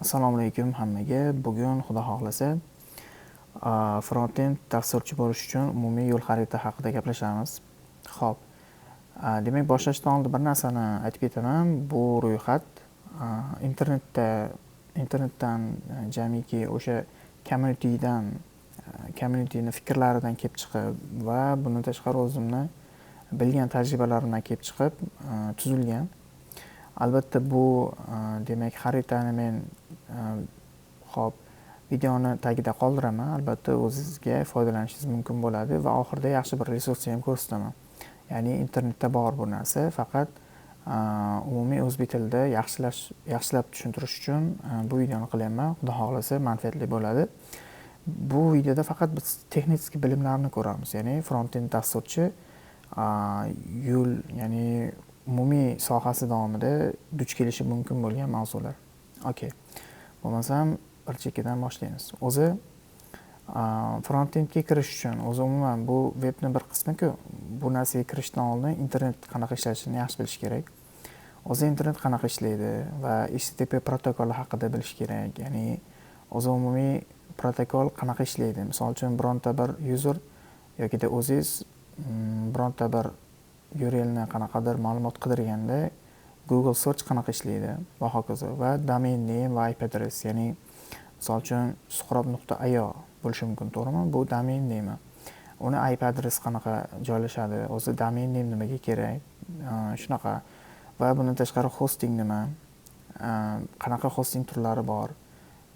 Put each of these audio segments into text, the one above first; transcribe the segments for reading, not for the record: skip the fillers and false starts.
Assalomu alaykum hammaga. Bugun xudo xohlasa frontend dasturchi bo'lish uchun umumiy yo'l xarita haqida gaplashamiz. Xo'p, demak boshlashdan oldin bir narsani aytib ketaman. Bu ro'yxat internetdan jamiki o'sha communityni fikrlaridan kelib chiqib va bundan tashqari o'zimni bilgan tajribalarimdan kelib chiqib tuzilgan. Albatta bu demak xaritani men hop videoni tagida qoldiraman. Albatta o'zingizga foydalanishingiz mumkin bo'ladi va oxirida yaxshi bir resursni ham ko'rsataman. Ya'ni internetda bor bu narsa, faqat umumiy o'zbek tilida yaxshilab tushuntirish uchun bu videoni qilyapman. Xudo xohlasa manfaatli bo'ladi. Bu videoda faqat biz texnik bilimlarni ko'ramiz. Ya'ni front-end dasturchi yo'l, ya'ni umumiy sohasi davomida duch kelishi mumkin bo'lgan mavzular. Okey. Bo'lmasam bir chekkadan boshlaymiz. O'zi front-endga kirish uchun umuman bu webning bir qismi-ku. Bu narsaga kirishdan oldin internet qanaqa ishlashini yaxshi bilish kerak. O'zi internet qanaqa ishlaydi va HTTP protokoli haqida bilish kerak. Ya'ni umumiy protokol qanaqa ishlaydi. Misol uchun bironta bir user yoki o'zingiz bironta bir URLni qanaqadir ma'lumot qidirganda Google Search qanaqa ishlaydi va hokazo, va domain name va IP address, ya'ni misol uchun suhrob.io bo'lishi mumkin, to'g'rimi? Bu domain name. Uni IP address qanaqa joylashadi, o'zi domain name nimaga kerak, shunaqa. Va bundan tashqari hosting nima, qanaqa hosting turlari bor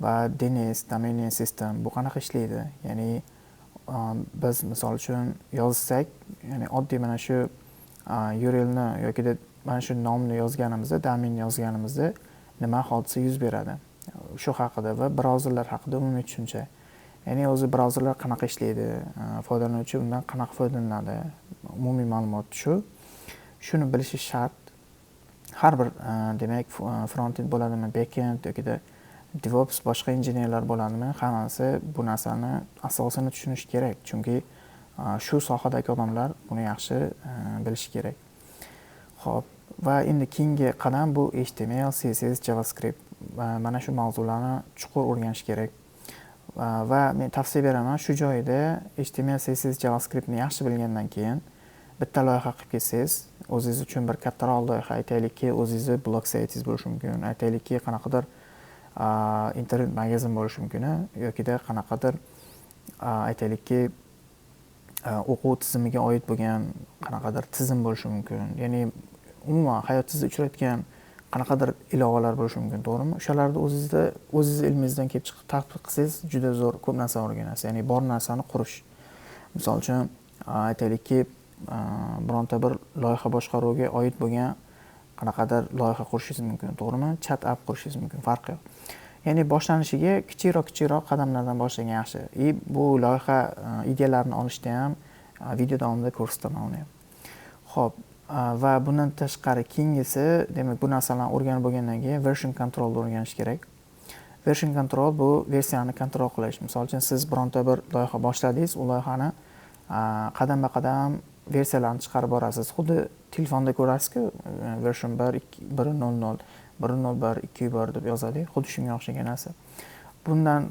va DNS, domain name system, bu qanaqa ishlaydi. Ya'ni biz misol uchun yozsak, ya'ni oddiy mana shu URLni yoki mana shu nomni yozganimizda, domainni yozganimizda nima hodisa yuz beradi. Shu haqida va brauzerlar haqida umumiy tushuncha. Ya'ni o'zi brauzerlar qanaqa ishlaydi, foydalanuvchi undan qanaqa foydalanadi, umumiy ma'lumot shu. Shuni bilishi shart. Har bir demak front-end bo'ladimi, back-end yoki DevOps boshqa injenerlar bo'ladimi, hammasi bu narsani asosini tushunishi kerak. Chunki shu sohadagi odamlar buni yaxshi bilishi kerak. Xo'p, va endi keyingi qadam bu HTML, CSS, JavaScript va mana shu mavzularni chuqur o'rganish kerak. Va men tavsiya beraman, shu joyda HTML, CSS, JavaScriptni yaxshi bilgandan keyin bitta loyiha qilib ketsangiz, o'zingiz uchun bir kattaroq loyiha, aytaylikki, o'zingizni blog saytingiz bo'lishi mumkin, aytaylikki, qanaqadir internet magazin bo'lishi mumkin, yoki qanaqadir aytaylikki o'quv tizimiga oid bo'lgan qanaqadir tizim bo'lishi mumkin. Ya'ni umuman hayotingizda uchrayotgan qanaqadir ilovalar bo'lishi mumkin, to'g'rimi? O'shalarni o'zingiz ilmingizdan kelib chiqib tadbiq qilsangiz juda zo'r ko'p narsa o'rganasiz. Ya'ni bor narsani qurish. Misol uchun aytaylikki, bironta bir loyiha boshqaruviga oid bo'lgan qanaqadir loyiha qurishingiz mumkin, to'g'rimi? Chat app qurishingiz mumkin, farqi yo'q. Ya'ni boshlanishiga kichikroq qadamlardan boshlagan yaxshi. Bu loyiha ideyalarini olishda ham video davomida ko'rsataman uni. Xo'p, va bundan tashqari keyingisi, demak bu narsalarni o'rganib bo'lgandan keyin version controlni o'rganish kerak. Version control bu versiyani kontrol qilish. Misol uchun siz bironta bir loyiha boshladingiz, u loyihani qadam-qadam versiyalarni chiqarib borasiz. Xuddi telefonda ko'rasiz-ku, version 1.0.0 1.01, 2.1 deb yozadi. Xuddi shunga o'xshagan narsa. Bundan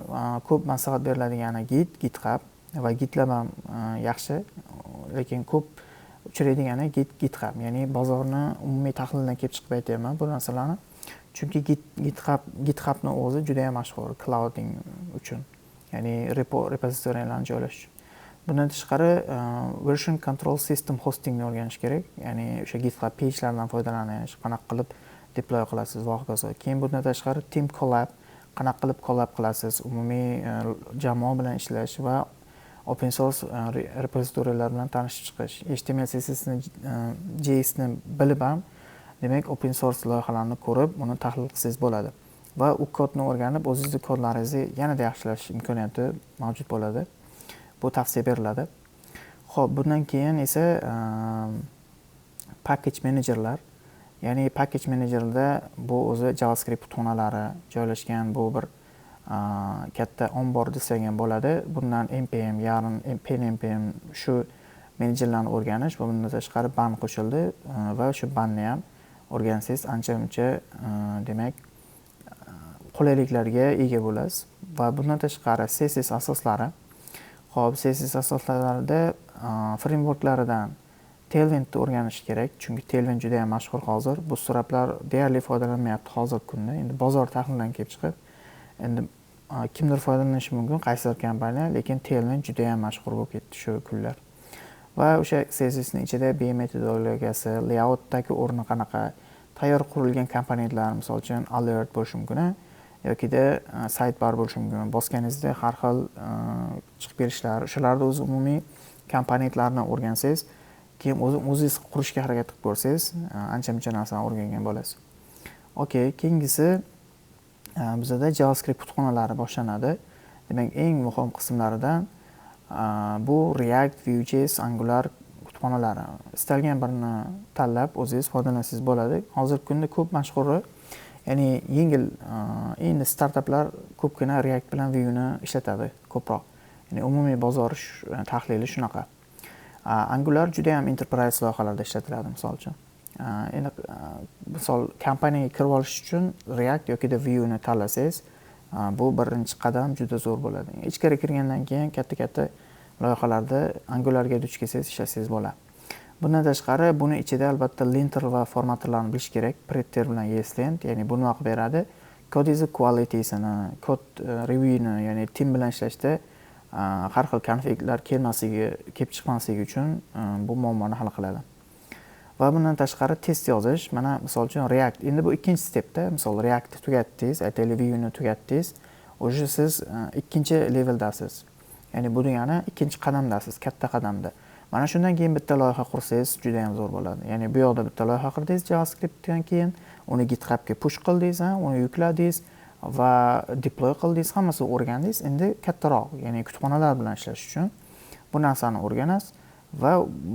ko'p maslahat beriladigani GitHub va GitLab ham yaxshi, lekin ko'p uchraydigani GitHub, ya'ni bozorni umumiy tahlilidan kelib chiqib aytayapman bu narsalarni. Chunki GitHubning o'zi juda ham mashhur clouding uchun, ya'ni repozitoriyalarni joylash uchun. Bundan tashqari version control system hostingni o'rganish kerak. Ya'ni o'sha GitHub page'lardan foydalanish, qanaqa qilib deploy qilasiz va hokazo. Keyin bundan tashqari team collab, qanaqa qilib collab qilasiz, umumiy jamoa bilan ishlash va open source repozitoriyalar bilan tanishib chiqish. HTML, CSS, JSni bilib ham, demak open source loyihalarni ko'rib, uni tahlil qilsangiz bo'ladi. Va u kodni o'rganib, o'zingizning kodlaringizni yanada yaxshilash imkoniyati mavjud bo'ladi. Bu tavsiya beriladi. Xo'p, bundan keyin esa package managerlar. Ya'ni package managerda bu o'zi JavaScript butonalari joylashgan bu bir katta ombor desagan bo'ladi. Bundan npm, yarn, npm shu menejerlarni o'rganish va bundan tashqari ban qo'shildi va shu banni ham o'rgansangiz ancha-muncha demak qulayliklarga ega bo'lasiz va bundan tashqari CSS asoslari. Xo'p, CSS asoslarida frameworklaridan Tailwindni o'rganish kerak, chunki Tailwind juda ham mashhur hozir. Bu straplar deyarli foydalanmayapti hozirgi kunda. Endi bozor taxminan kelib chiqib, endi kimdir foydalanishi mumkin, qaysidir kompaniya, lekin Tailwind juda ham mashhur bo'lib ketdi shu kunlar. Va o'sha CSSning ichida BM metodologiyasi, layoutdagi o'rni qanaqa, tayyor qurilgan komponentlar, misol uchun alert bo'lishi mumkin, yokida sidebar bo'lishi mumkin. Bosganingizda har xil chiqib kelishlar, shularda o'z umumiy komponentlarni o'rgansangiz, keyin o'zingiz qurishga harakat qilib ko'rsangiz, ancha-muncha narsani o'rgangan bo'lasiz. Okay, keyingisi bizda JavaScript kutubxonalari boshlanadi. Demak, eng muhim qismlaridan bu React, Vue.js, Angular kutubxonalari. Istalgan birini tanlab o'zingiz foydalansangiz bo'ladi. Hozirgi kunda ko'p mashhuri, ya'ni yengil, endi startaplar ko'pgina React bilan Vue'ni ishlatadi ko'proq. Ya'ni umumiy bozor tahlili shunaqa. Angular juda ham enterprise loyihalarda ishlatiladi, misol uchun. Endi misol kompaniyaga kirib olish uchun React yokida Vue'ni tanlasangiz, bu birinchi qadam juda zo'r bo'ladi. Ichkari kirgandan keyin katta-katta loyihalarda Angularga duch kelsangiz, ishlasangiz bo'ladi. Bundan tashqari, buni ichida albatta linter va formatlarni bilish kerak. Pretter bilan ESLint, ya'ni bu nima qilib beradi? Kodingiz quality'sini, kod review'ni, ya'ni team bilan ishlashda har xil konfliktlar kelib chiqmasligi uchun bu muammoni hal qiladi. Va bundan tashqari test yozish, mana misol uchun React. Endi bu ikkinchi stepda, misol Reactni tugatdingiz, aytaylik Vue'ni tugatdingiz, o'sha siz ikkinchi leveldasiz. Ya'ni bu degani ikkinchi qadamdasiz, katta qadamda. Mana shundan keyin bitta loyiha qursangiz juda ham zo'r bo'ladi. Ya'ni bu yoqda bitta loyiha qurdingiz JavaScriptdan keyin, uni GitHubga push qildingiz, uni yukladingiz va deploy qildingiz, hammasini o'rgandingiz. Endi kattaroq, ya'ni kutubxonalar bilan ishlash uchun bu narsani o'rganasiz va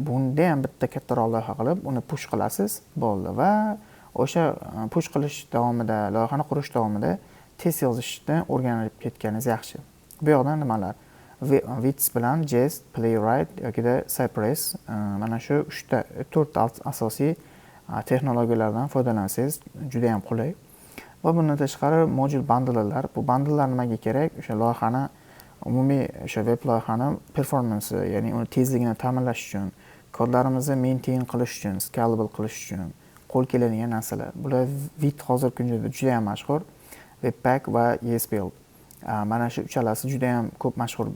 bunda ham bitta kattaroq loyiha qilib, uni push qilasiz, bo'ldi. Va o'sha push qilish davomida, loyihani qurish davomida test yozishni o'rganib ketganingiz yaxshi. Bu yoqdan nimalar? Wits bilan Jest, Playwright yokida Cypress, mana shu 4 asosiy texnologiyalardan foydalansangiz juda ham qulay. Va bundan tashqari modul bundlelar. Bu bundlelar nimaga kerak? O'sha loyihani umumiy o'sha web loyihani performansi, ya'ni uni tezligini ta'minlash uchun, kodlarimizni maintain qilish uchun, scalable qilish uchun qo'l keladigan narsalar. Bular Vite hozirgi kunda juda ham mashhur, Webpack va ESBuild. Mana shu uchalasi juda ham ko'p mashhur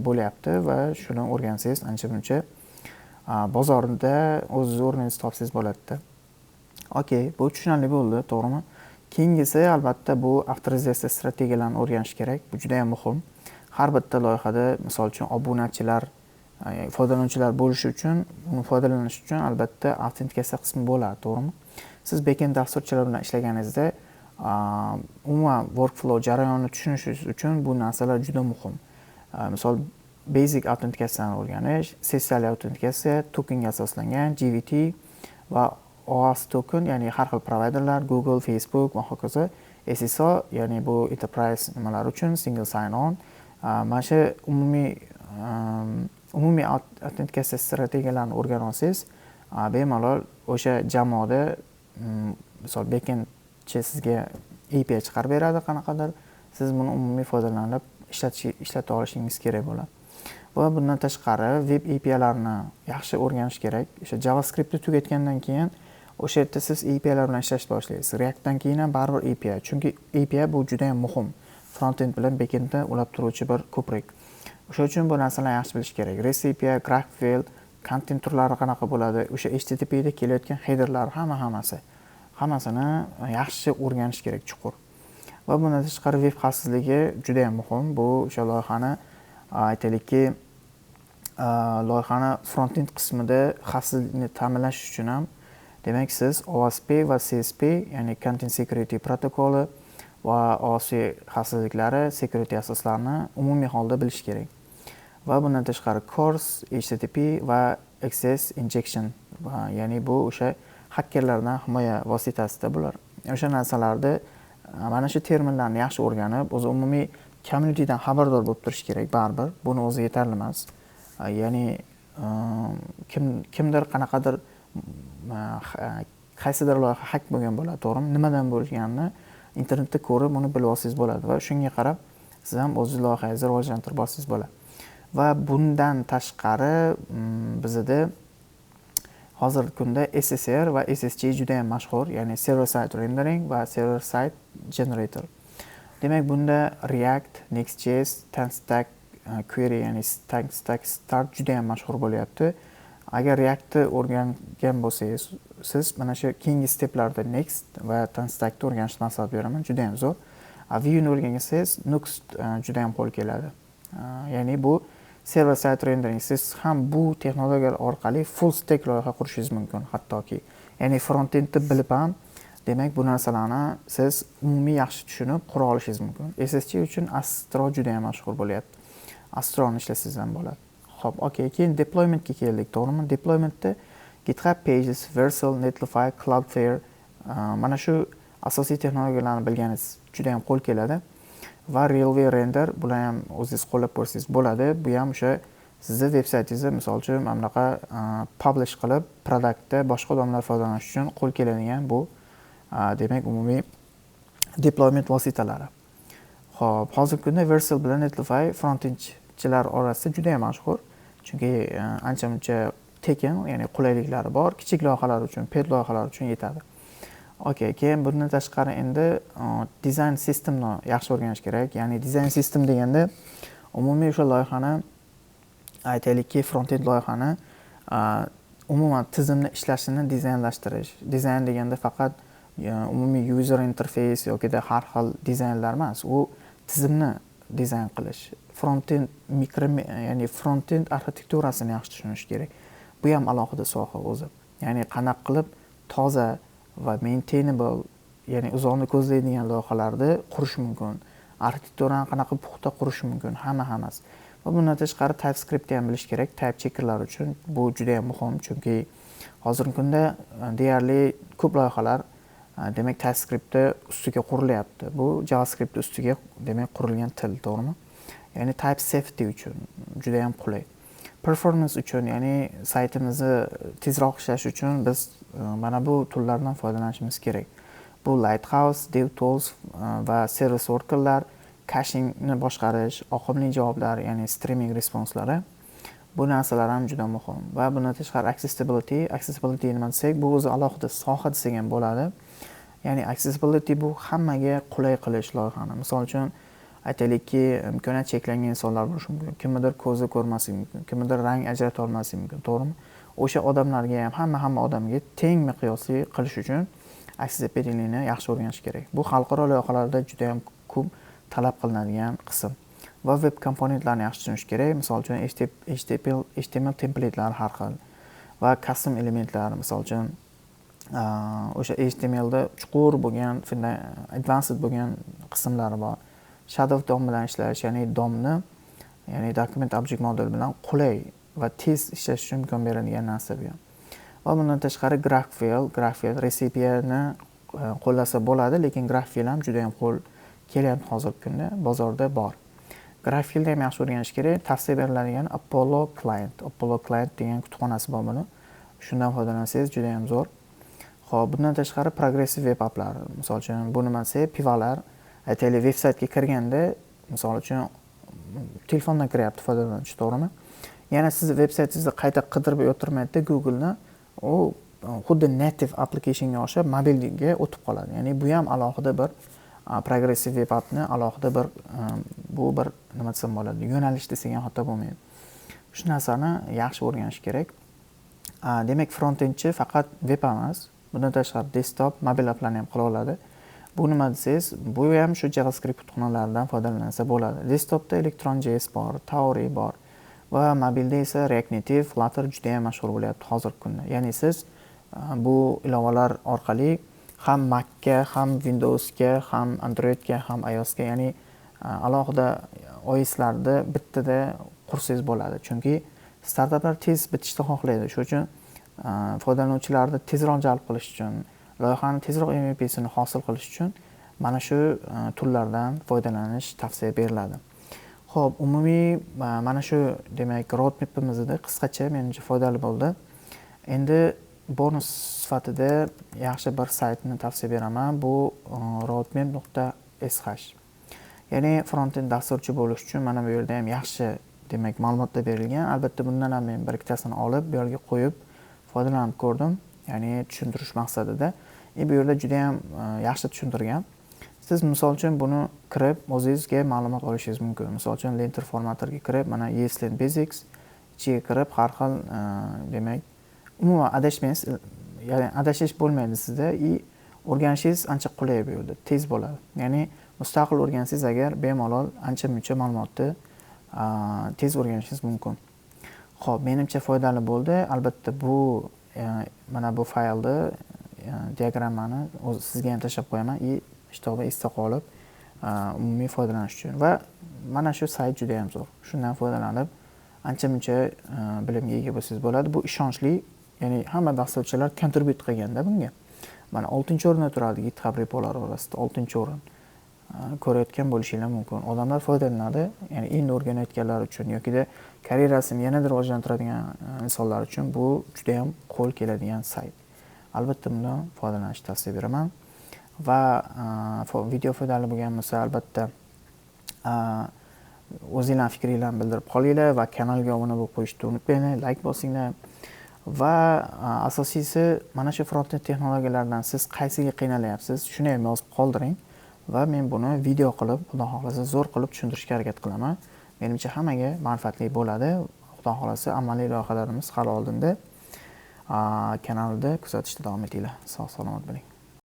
bo'lyapti va shuni o'rgansangiz ancha-muncha bozorda o'z o'rningizni topsangiz bo'ladi. Okay, bu tushunarli bo'ldi, to'g'rimi? Keyingisi albatta bu avtorizatsiya strategiyalarini o'rganish kerak. Bu juda ham muhim. Har bitta loyihada, misol uchun obunachilar, foydalanuvchilar bo'lishi uchun, uni foydalanish uchun albatta autentikatsiya qismi bo'ladi, to'g'rimi? Siz backend dasturchilar bilan ishlaganingizda umuman workflow jarayonini tushunishingiz uchun bu narsalar juda muhim. Misol basic autentikatsiyani o'rganish, sessiyali autentikatsiya, tokenga asoslangan JVT va OAuth token, ya'ni har xil provayderlar, Google, Facebook va hokazo. SSO, ya'ni bu enterprise nimalar uchun single sign-on. Mana shu umumiy autentikatsiya strategiyalarini o'rganib olsangiz, bemalol o'sha jamoada misol backend sizga API chiqarib beradi qanaqadir, siz buni umumiy foydalanib ishlata olishingiz kerak bo'ladi. Va bundan tashqari web API'larini yaxshi o'rganish kerak. O'sha JavaScriptni tugatgandan keyin o'sha yerda siz API'lar bilan ishlashni boshlaysiz. Reactdan keyin ham baribir API, chunki API bu juda ham muhim. Frontend bilan backendni ulab turuvchi bir ko'prik. O'sha uchun bu narsalarni yaxshi bilish kerak. REST API, GraphQL, content turlari qanaqa bo'ladi, o'sha HTTP da kelayotgan headerlar hammasini yaxshi o'rganish kerak, chuqur. Va bundan tashqari web xavfsizligi juda ham muhim. Bu o'sha loyihani aytaylikki loyihani frontend qismida xavfsizlikni ta'minlash uchun ham, demak siz OSP va CSP, ya'ni Content Security protokoli va OSP xavfsizliklari, security asoslarini umumiy holda bilish kerak. Va bundan tashqari CORS, HTTP va Access Injection, ya'ni bu o'sha hakkerlardan himoya vositasida bular. O'sha narsalarda mana shu terminlarni yaxshi o'rganib, o'zi umumiy communitydan xabardor bo'lib turish kerak baribir. Buni o'zi yetarli emas. Ya'ni kimdir qanaqadir qaysidir loyiha hack bo'lgan bo'ladi, to'g'rimi? Nimadan bo'lganini internetda ko'rib uni bilib olsangiz bo'ladi va shunga qarab siz ham o'zingiz loyihangizni rivojlantirib olsangiz bo'ladi. Va bundan tashqari bizda hozirgi kunda SSR va SSG juda ham mashhur, ya'ni server side rendering va server side generator. Demak, bunda React, Next.js, TanStack query, ya'ni TanStack start juda ham mashhur bo'lyapti. Agar Reactni o'rgangan bo'lsangiz, siz mana shu keyingi steplarda Next va TanStackni o'rganishni maslahat beraman, juda ham zo'r. Vue'ni o'rgansangiz, Nuxt juda ham qo'l keladi. Ya'ni bu server side rendering, siz ham bu texnologiyalar orqali full stack loyiha qurishingiz mumkin, hattoki. Ya'ni front-endni bilib ham, demak, bu narsalarni siz umumiy yaxshi tushunib qura olishingiz mumkin. SSG uchun Astro juda ham mashhur bo'lyapti. Astroni ishlasangiz ham bo'ladi. Xo'p, okey, keyin deploymentga keldik, to'g'rimi? Deploymentda GitHub Pages, Vercel, Netlify, Cloudflare mana shu asosiy texnologiyalarni bilganingiz juda ham qo'l keladi. Va Railway Render, bular ham o'zingiz qo'llab ko'rsangiz bo'ladi. Bu ham o'sha sizni veb-saytingizni, misol uchun, mana bunaqa publish qilib, produktda boshqa odamlar foydalanish uchun qo'l keladigan bu demak umumiy deployment vositalari. Xo'p, hozirgi kunda Vercel bilan Netlify front-endchilar orasida juda ham mashhur. Chunki ancha-muncha tekin, ya'ni qulayliklari bor. Kichik loyihalar uchun, pet loyihalar uchun yetadi. Okey, keyin bundan tashqari endi design systemni yaxshi o'rganish kerak. Ya'ni design system deganda umumiy o'sha loyihani, aytaylikki, front-end loyihani umuman tizimni ishlashini dizaynlashtirish. Dizayn deganda faqat umumiy user interface yoki har xil dizaynlar emas, u tizimni dizayn qilish. Front-end ya'ni front-end arxitekturasini yaxshi tushunish kerak. Bu ham alohida soha o'zi. Ya'ni qanaqa qilib toza va maintainable, ya'ni uzoqni ko'zlaydigan loyihalarni qurish mumkin. Arxitekturani qanaqa puxta qurish mumkin, hammasi. Va bundan tashqari TypeScript ham bilish kerak. Type checkerlar uchun bu juda ham muhim, chunki hozirgi kunda deyarli ko'p loyihalar demak TypeScriptni ustiga qurilyapti. Bu JavaScript ustiga demak qurilgan til, to'g'rimi? Ya'ni type safety uchun juda ham qulay. Performance uchun, ya'ni saytimizni tezroq ishlash uchun biz mana bu toollardan foydalanishimiz kerak. Bu Lighthouse, DevTools va Service Workerlar, cachingni boshqarish, oqimli javoblar, ya'ni streaming responslari. Bu narsalar ham juda muhim. Va bundan tashqari accessibility nima desak, bu o'zi alohida soha desak ham bo'ladi. Ya'ni accessibility bu hammaga qulay qilish loyihani. Misol uchun aytaylikki, imkoniyat cheklangan insonlar bo'lishi mumkin. Kimnidir ko'zi ko'rmasligi mumkin, kimnidir rang ajrata olmasligi mumkin, to'g'rimi? O'sha odamlarga ham hamma odamga teng miqyosli qilish uchun accessibilityni yaxshi o'rganish kerak. Bu xalqaro loyihalarda juda ham ko'p talab qilinadigan qism. Va web komponentlarni yaxshi tushunish kerak. Misol uchun HTML templatelar har xil va custom elementlar, misol uchun o'sha HTMLda chuqur bo'lgan, advanced bo'lgan qismlari bor. Shadow DOM bilan ishlash, ya'ni DOMni, ya'ni Document Object Model bilan qulay va tez ishlash uchun imkon beradigan narsa bu. Va bundan tashqari GraphQL resepiyani qo'llasa bo'ladi, lekin GraphQL ham juda ham qo'l kelyapti hozirgi kunda, bozorda bor. GraphQLni ham yaxshi o'rganish kerak. Tavsiya beriladigan Apollo Client degan kutubxonasi bor buni. Shundan foydalansangiz juda ham zo'r. Xo'p, bundan tashqari progressive web applar, misol uchun bu nima desa, pivalar, aytaylik veb-saytga kirganda, misol uchun telefondan kiryapti foydalanuvchi, to'g'rimi? Yana siz veb-saytingizni qayta qidirib o'tirmaydi Google'ni, u xuddi native applicationga o'xshab mobilga o'tib qoladi. Ya'ni bu ham alohida bir progressive web appni alohida bir bu bir nima desam bo'ladi, yo'nalish desak ham xato bo'lmaydi. Shu narsani yaxshi o'rganish kerak. Demak, front-endchi faqat web emas, bundan tashqari desktop, mobil applarni ham qila oladi. Bu nima desangiz, bu ham shu JavaScript kutubxonalaridan foydalansa bo'ladi. Desktopda Electron.js bor, Tauri bor va mobilda esa React Native, Flutter juda ham mashhur bo'lyapti hozirgi kunda. Ya'ni siz bu ilovalar orqali ham Macga, ham Windowsga, ham Androidga, ham iOSga, ya'ni alohida OSlarda bittada qursangiz bo'ladi. Chunki startaplar tez bitishni xohlaydi. Shuning uchun foydalanuvchilarni tezroq jalb qilish uchun, loyihani tezroq MVPsini hosil qilish uchun mana shu toollardan foydalanish tavsiya beriladi. Xo'p, umumiy mana shu demak roadmapimizda qisqacha menimcha foydali bo'ldi. Endi bonus sifatida yaxshi bir saytni tavsiya beraman. Bu roadmap.sh. Ya'ni front-end dasturchi bo'lish uchun mana bu yerda ham yaxshi demak ma'lumotlar berilgan. Albatta bundan ham men bir ikkitasini olib bu yerga qo'yib foydalanib ko'rdim. Ya'ni tushuntirish maqsadida. Bu yerda juda ham yaxshi tushuntirgan. Siz misol uchun buni kirib o'zingizga ma'lumot olishingiz mumkin. Misol uchun Linter formatorga kirib, mana ESLint Basics ichiga kirib har xil demak umuman adashmaysiz, ya'ni adashish bo'lmaydi sizda. O'rganishingiz ancha qulay bu yerda, tez bo'ladi. Ya'ni mustaqil o'rgansangiz agar bemalol ancha-muncha ma'lumotni tez o'rganishingiz mumkin. Xo'p, menimcha foydali bo'ldi. Albatta bu mana bu faylni diagrammani sizga ham tashlab qo'yaman. Ishtoqda esda qolib umumiy foydalanish uchun va mana shu sayt juda ham zo'r. Shundan foydalanib ancha-muncha bilimga ega bo'lsangiz bo'ladi. Bu ishonchli, ya'ni hamma dasturchilar contribute qilganda bunga. Mana 6-o'rinda turadi GitHub repolar orasida 6-o'rin. Ko'rayotgan bo'lishinglar mumkin. Odamlar foydalanadi, ya'ni endi o'rganayotganlar uchun yoki karyerasini yanada rivojlantiradigan insonlar uchun bu juda ham qo'l keladigan sayt. Albatta bundan foydalanishni tavsiya beraman. Va video foydali bo'lgan bo'lsa albatta o'zingizlar fikringizni bildirib qolinglar va kanalga obuna bo'lib qo'yishni unutmanglar, like bosinglar. Va asosiysi mana shu front-end texnologiyalardan siz qaysiga qiynalyapsiz, shuni ham yozib qoldiring va men buni video qilib, xudo xolasa zo'r qilib tushuntirishga harakat qilaman. Menimcha hammaga manfaatli bo'ladi. Xudo xolasa amaliy loyihalarimiz hali oldinda. Kanalda kuzatishda davom etinglar. Sog' salomat bo'ling.